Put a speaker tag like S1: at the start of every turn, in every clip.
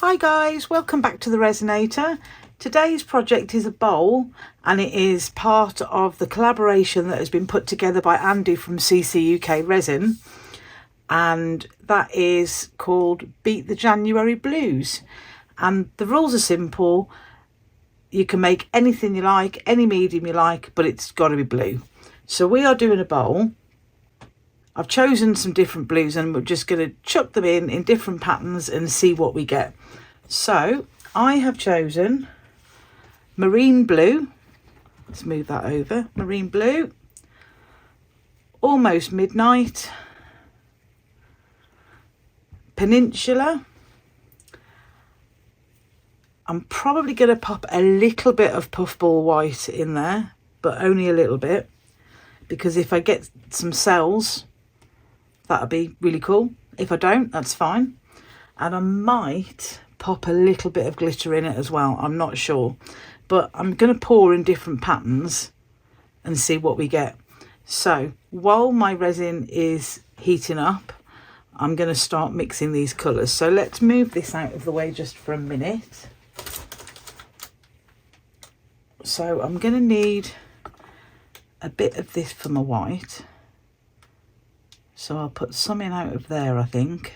S1: Hi guys, welcome back to the Resinator. Today's project is a bowl and it is part of the collaboration that has been put together by Andy from CC UK Resin, and that is called Beat the January Blues. And the rules are simple. You can make anything you like, any medium you like, but it's got to be blue. So we are doing a bowl. I've chosen some different blues and we're just going to chuck them in different patterns and see what we get. So I have chosen marine blue. Let's move that over. Marine blue, almost midnight, peninsula. I'm probably going to pop a little bit of puffball white in there, but only a little bit, because if I get some cells, that'll be really cool. If I don't, that's fine. And I might pop a little bit of glitter in it as well. I'm not sure, but I'm going to pour in different patterns and see what we get. So while my resin is heating up, I'm going to start mixing these colours. So let's move this out of the way just for a minute. So I'm going to need a bit of this for my white. So I'll put some in out of there, I think,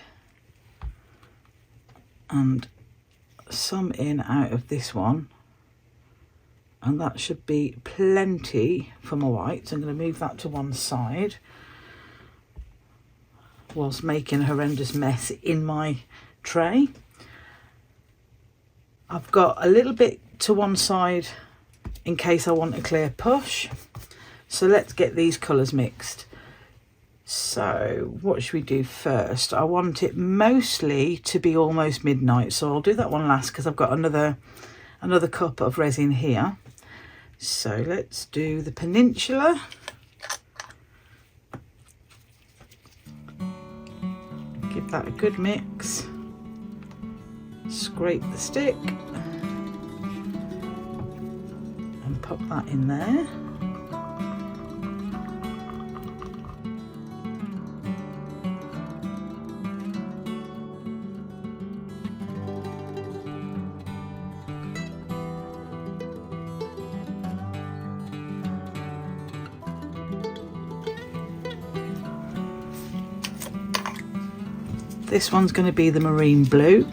S1: and some in out of this one, and that should be plenty for my white. So I'm going to move that to one side whilst making a horrendous mess in my tray. I've got a little bit to one side in case I want a clear push. So let's get these colours mixed. So what should we do first? I want it mostly to be almost midnight, so I'll do that one last because I've got another cup of resin here. So let's do the peninsula. Give that a good mix. Scrape the stick and pop that in there. This one's going to be the marine blue.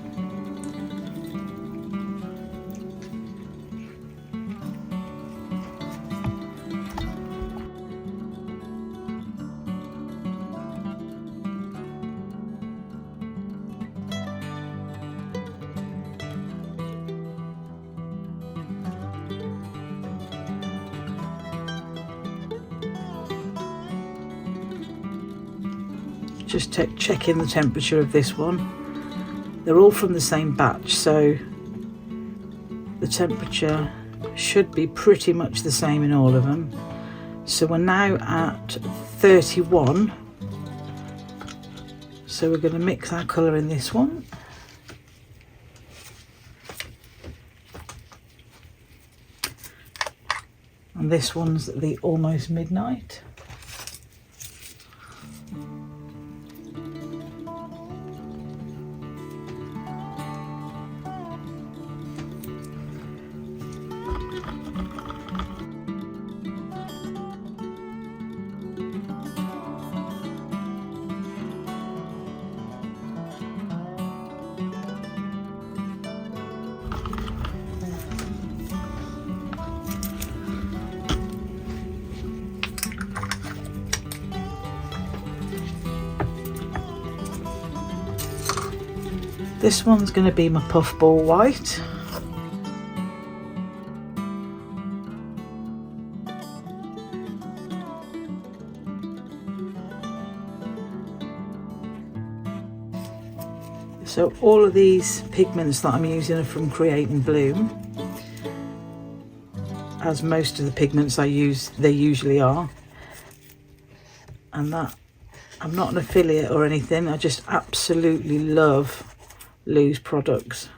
S1: Just checking the temperature of this one. They're all from the same batch, so the temperature should be pretty much the same in all of them. So we're now at 31. So we're going to mix our colour in this one. And this one's the almost midnight. This one's going to be my puffball white. So all of these pigments that I'm using are from Create and Bloom, as most of the pigments I use, they usually are. And that, I'm not an affiliate or anything, I just absolutely love Lou's products,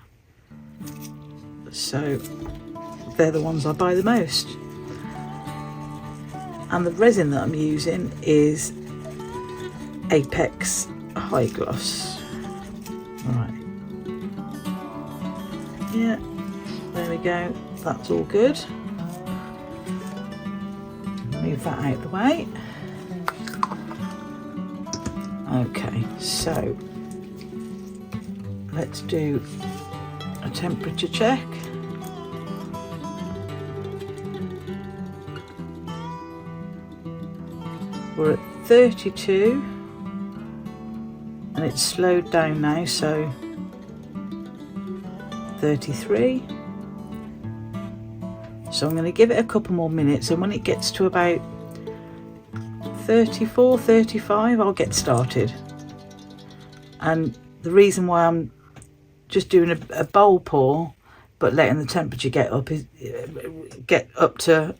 S1: so they're the ones I buy the most. And the resin that I'm using is Apex High Gloss. Right, Yeah, there we go, that's all good. Move that out of the way. Okay, so let's do a temperature check. We're at 32 and it's slowed down now, so 33. So I'm going to give it a couple more minutes, and when it gets to about 34, 35, I'll get started. And the reason why I'm just doing a bowl pour but letting the temperature get up to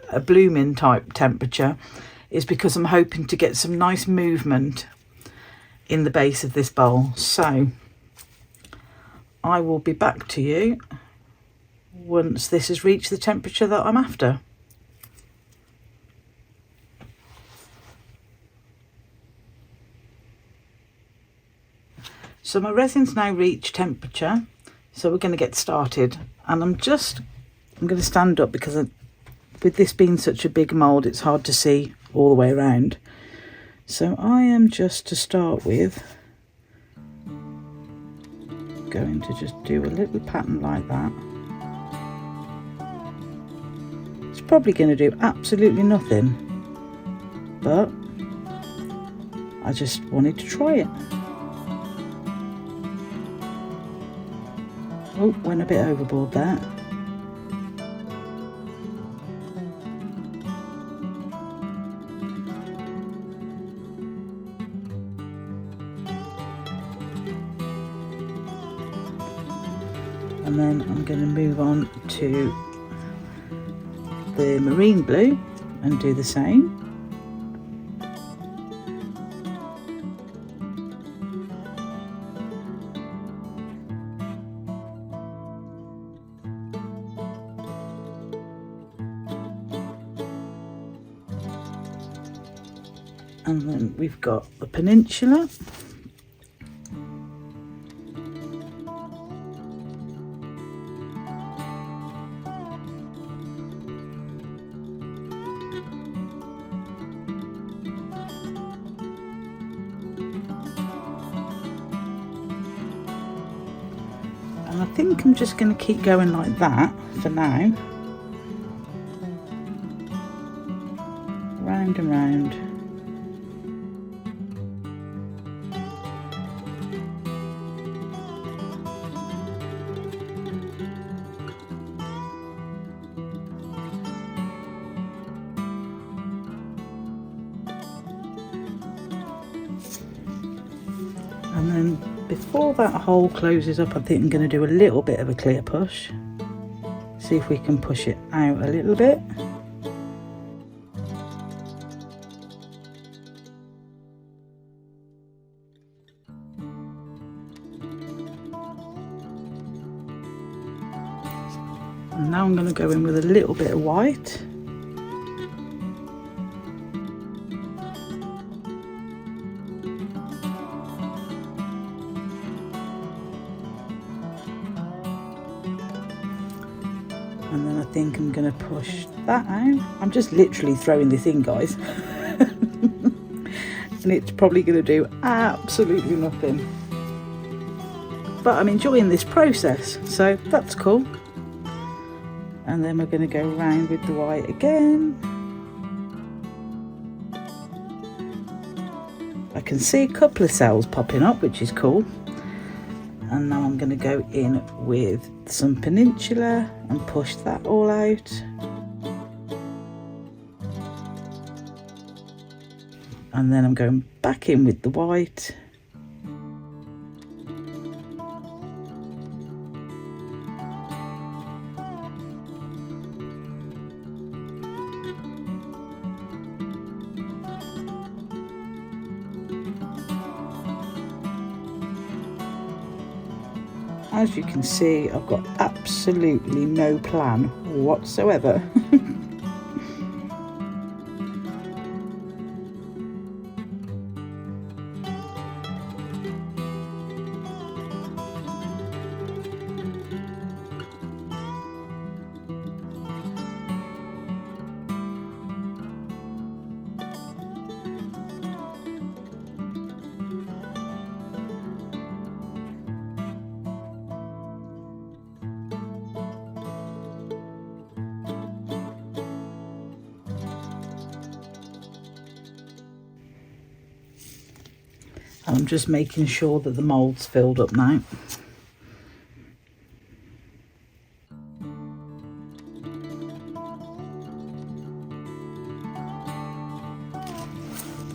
S1: a blooming type temperature is because I'm hoping to get some nice movement in the base of this bowl. So I will be back to you once this has reached the temperature that I'm after. So my resin's now reached temperature, so we're going to get started. And I'm going to stand up because with this being such a big mould, it's hard to see all the way around. So I am just, to start with, going to just do a little pattern like that. It's probably going to do absolutely nothing, but I just wanted to try it. Oh, went a bit overboard there. And then I'm going to move on to the marine blue and do the same. And then we've got the peninsula. And I think I'm just going to keep going like that for now. Round and round. And then before that hole closes up, I think I'm going to do a little bit of a clear push. See if we can push it out a little bit. And now I'm going to go in with a little bit of white. And then I think I'm going to push that out. I'm just literally throwing this in, guys. And it's probably going to do absolutely nothing. But I'm enjoying this process, so that's cool. And then we're going to go round with the white again. I can see a couple of cells popping up, which is cool. And now I'm going to go in with some peninsula and push that all out. And then I'm going back in with the white. As you can see, I've got absolutely no plan whatsoever. I'm just making sure that the mould's filled up now.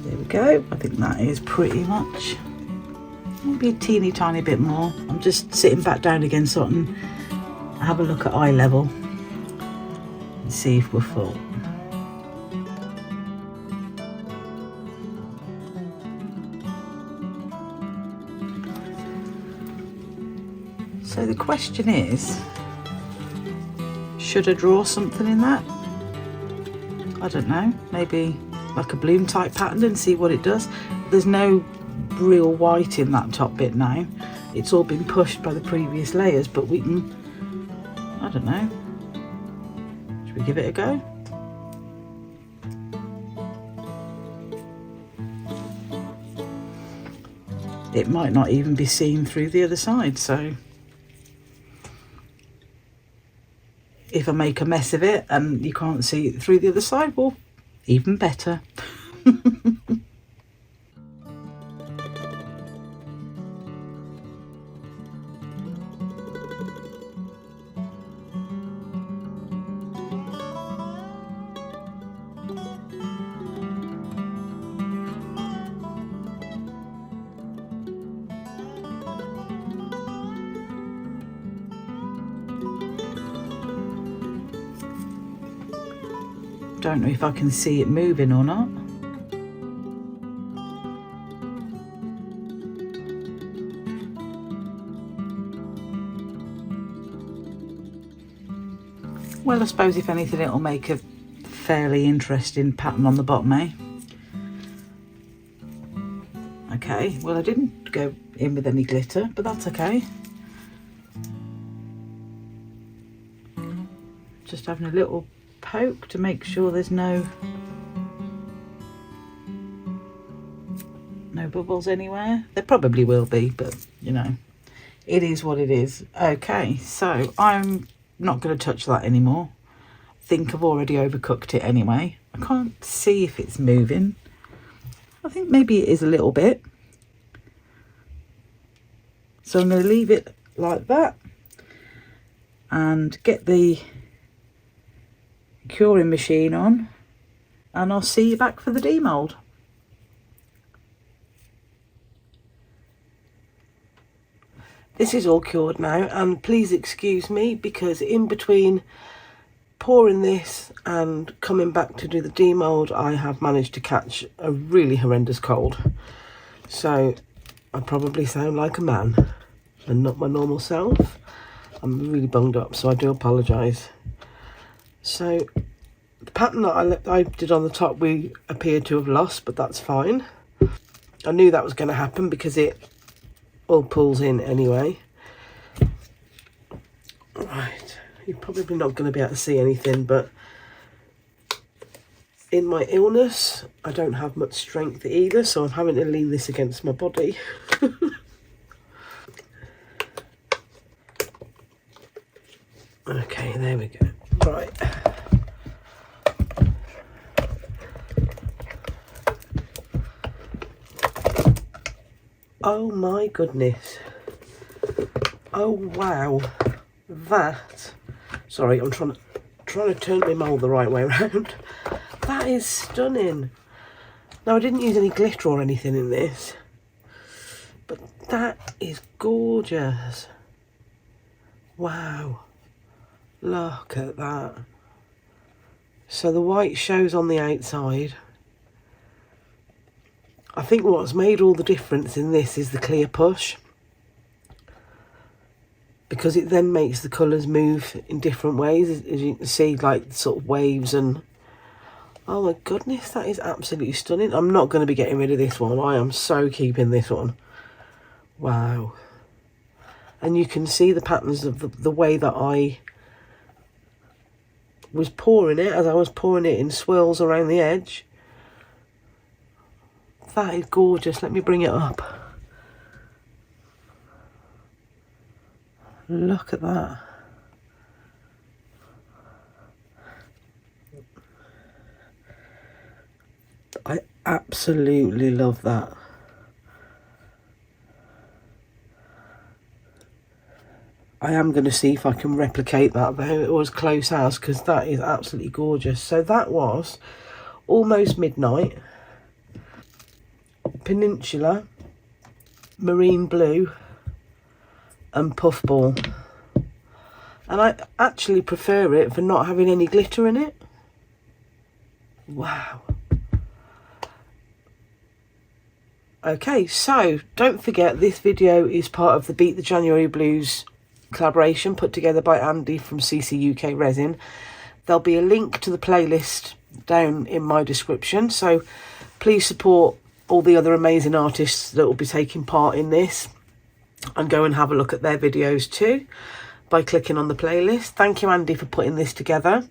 S1: There we go. I think that is pretty much, maybe a teeny tiny bit more. I'm just sitting back down again so I can have a look at eye level and see if we're full. So the question is, should I draw something in that? I don't know, maybe like a bloom type pattern and see what it does. There's no real white in that top bit now. It's all been pushed by the previous layers, but we can, I don't know, should we give it a go? It might not even be seen through the other side, so if I make a mess of it and you can't see it through the other side, well, even better. Don't know if I can see it moving or not. Well, I suppose if anything it'll make a fairly interesting pattern on the bottom, eh? Okay, well I didn't go in with any glitter, but that's okay. Just having a little poke to make sure there's no bubbles anywhere. There probably will be, but you know, it is what it is. Okay, so I'm not going to touch that anymore. I think I've already overcooked it anyway. I can't see if it's moving. I think maybe it is a little bit. So I'm going to leave it like that and get the curing machine on, and I'll see you back for the demold. This is all cured now, and please excuse me because in between pouring this and coming back to do the demold, I have managed to catch a really horrendous cold. So I probably sound like a man and not my normal self. I'm really bunged up, so I do apologise. So the pattern that I did on the top, we appeared to have lost, but that's fine. I knew that was going to happen because it all pulls in anyway. Right, you're probably not going to be able to see anything, but in my illness, I don't have much strength either, so I'm having to lean this against my body. Okay, there we go. Right. Oh my goodness. Oh wow. That, sorry, I'm trying to turn my mould the right way around. That is stunning. Now I didn't use any glitter or anything in this, but that is gorgeous. Wow. Look at that. So the white shows on the outside. I think what's made all the difference in this is the clear push, because it then makes the colours move in different ways, as you can see, like sort of waves. And oh my goodness, that is absolutely stunning. I'm not going to be getting rid of this one. I am so keeping this one. Wow. And you can see the patterns of the way that I was pouring it, as I was pouring it in swirls around the edge. That is gorgeous. Let me bring it up. Look at that. I absolutely love that. I am going to see if I can replicate that though, or as close as, because that is absolutely gorgeous. So that was Almost Midnight, Peninsula, Marine Blue and Puffball. And I actually prefer it for not having any glitter in it. Wow. Okay, so don't forget this video is part of the Beat the January Blues collaboration put together by Andy from CCUK Resin. There'll be a link to the playlist down in my description, so please support all the other amazing artists that will be taking part in this and go and have a look at their videos too by clicking on the playlist. Thank you, Andy, for putting this together.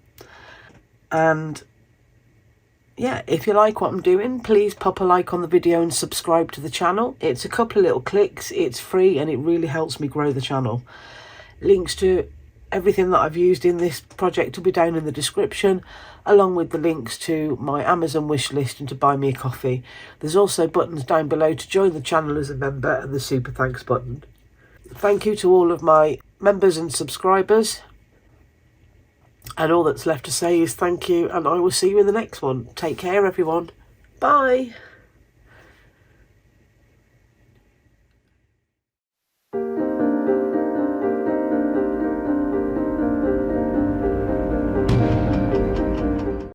S1: And yeah, if you like what I'm doing, please pop a like on the video and subscribe to the channel. It's a couple of little clicks, it's free, and it really helps me grow the channel. Links to everything that I've used in this project will be down in the description, along with the links to my Amazon wish list and to buy me a coffee. There's also buttons down below to join the channel as a member and the super thanks button. Thank you to all of my members and subscribers. And all that's left to say is thank you, and I will see you in the next one. Take care, everyone. Bye.